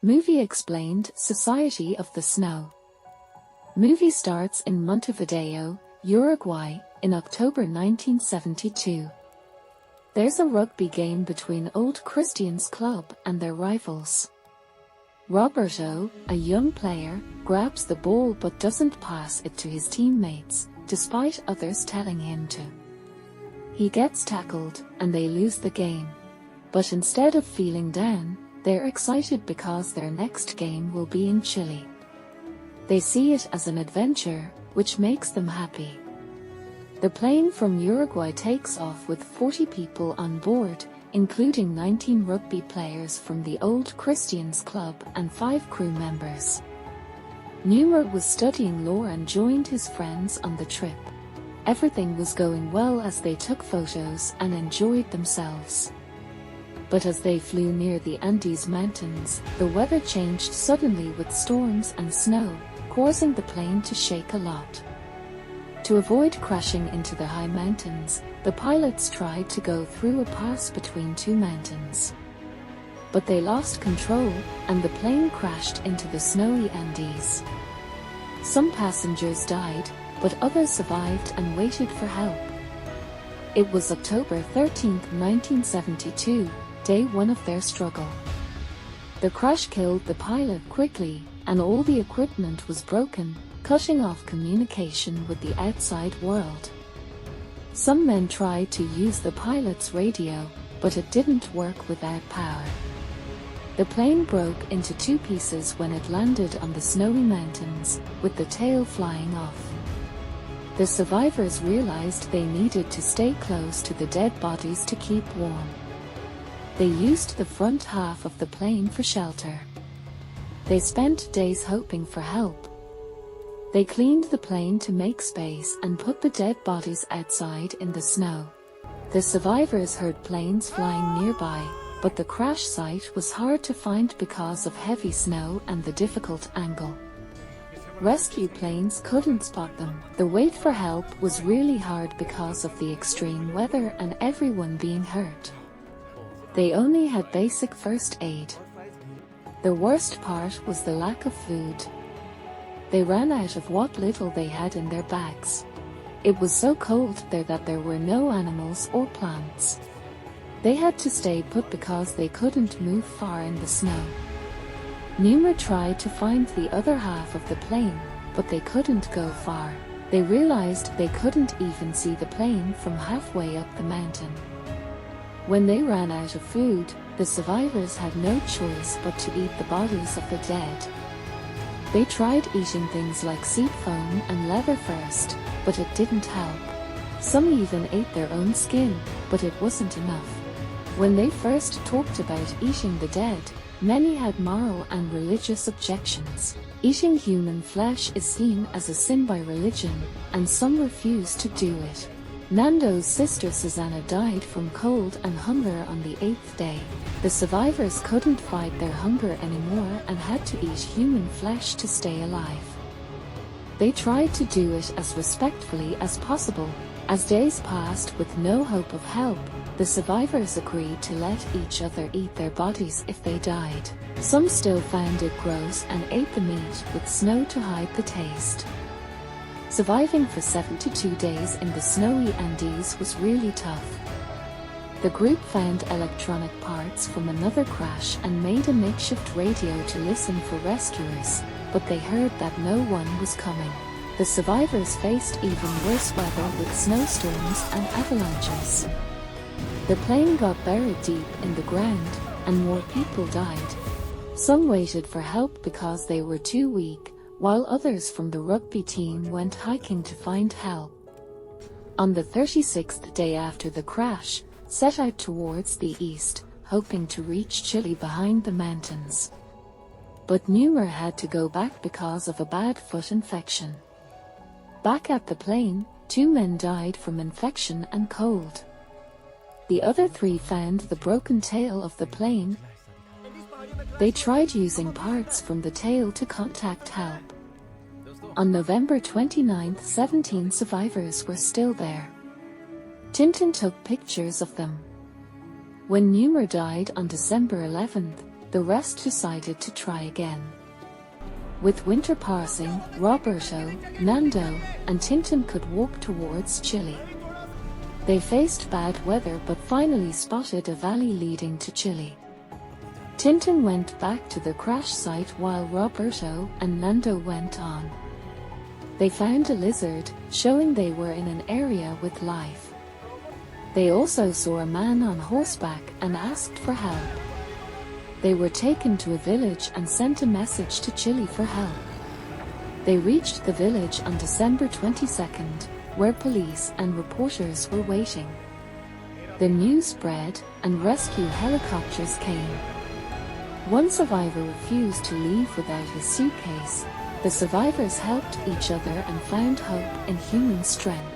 Movie explained Society of the Snow. Movie starts in Montevideo, Uruguay, in October 1972. There's a rugby game between Old Christians Club and their rivals. Roberto, a young player, grabs the ball but doesn't pass it to his teammates, despite others telling him to. He gets tackled, and they lose the game. But instead of feeling down, they're excited because their next game will be in Chile. They see it as an adventure, which makes them happy. The plane from Uruguay takes off with 40 people on board, including 19 rugby players from the Old Christians Club and 5 crew members. Neumer was studying law and joined his friends on the trip. Everything was going well as they took photos and enjoyed themselves. But as they flew near the Andes Mountains, the weather changed suddenly with storms and snow, causing the plane to shake a lot. To avoid crashing into the high mountains, the pilots tried to go through a pass between 2 mountains. But they lost control, and the plane crashed into the snowy Andes. Some passengers died, but others survived and waited for help. It was October 13, 1972, day 1 of their struggle. The crash killed the pilot quickly, and all the equipment was broken, cutting off communication with the outside world. Some men tried to use the pilot's radio, but it didn't work without power. The plane broke into 2 pieces when it landed on the snowy mountains, with the tail flying off. The survivors realized they needed to stay close to the dead bodies to keep warm. They used the front half of the plane for shelter. They spent days hoping for help. They cleaned the plane to make space and put the dead bodies outside in the snow. The survivors heard planes flying nearby, but the crash site was hard to find because of heavy snow and the difficult angle. Rescue planes couldn't spot them. The wait for help was really hard because of the extreme weather and everyone being hurt. They only had basic first aid. The worst part was the lack of food. They ran out of what little they had in their bags. It was so cold there that there were no animals or plants. They had to stay put because they couldn't move far in the snow. Neumer tried to find the other half of the plane, but they couldn't go far. They realized they couldn't even see the plane from halfway up the mountain. When they ran out of food, the survivors had no choice but to eat the bodies of the dead. They tried eating things like seed foam and leather first, but it didn't help. Some even ate their own skin, but it wasn't enough. When they first talked about eating the dead, many had moral and religious objections. Eating human flesh is seen as a sin by religion, and some refused to do it. Nando's sister Susanna died from cold and hunger on the 8th day. The survivors couldn't fight their hunger anymore and had to eat human flesh to stay alive. They tried to do it as respectfully as possible. As days passed with no hope of help, the survivors agreed to let each other eat their bodies if they died. Some still found it gross and ate the meat with snow to hide the taste. Surviving for 72 days in the snowy Andes was really tough. The group found electronic parts from another crash and made a makeshift radio to listen for rescuers, but they heard that no one was coming. The survivors faced even worse weather with snowstorms and avalanches. The plane got buried deep in the ground, and more people died. Some waited for help because they were too weak, while others from the rugby team went hiking to find help. On the 36th day after the crash, set out towards the east, hoping to reach Chile behind the mountains. But Neumer had to go back because of a bad foot infection. Back at the plane, 2 men died from infection and cold. The other 3 found the broken tail of the plane. They tried using parts from the tail to contact help. On November 29, 17 survivors were still there. Tintin took pictures of them. When Neumer died on December 11, the the rest decided to try again. With winter passing, Roberto, Nando, and Tintin could walk towards Chile. They faced bad weather but finally spotted a valley leading to Chile. Tintin went back to the crash site while Roberto and Nando went on. They found a lizard, showing they were in an area with life. They also saw a man on horseback and asked for help. They were taken to a village and sent a message to Chile for help. They reached the village on December 22nd, where police and reporters were waiting. The news spread, and rescue helicopters came. One survivor refused to leave without his suitcase. The survivors helped each other and found hope in human strength.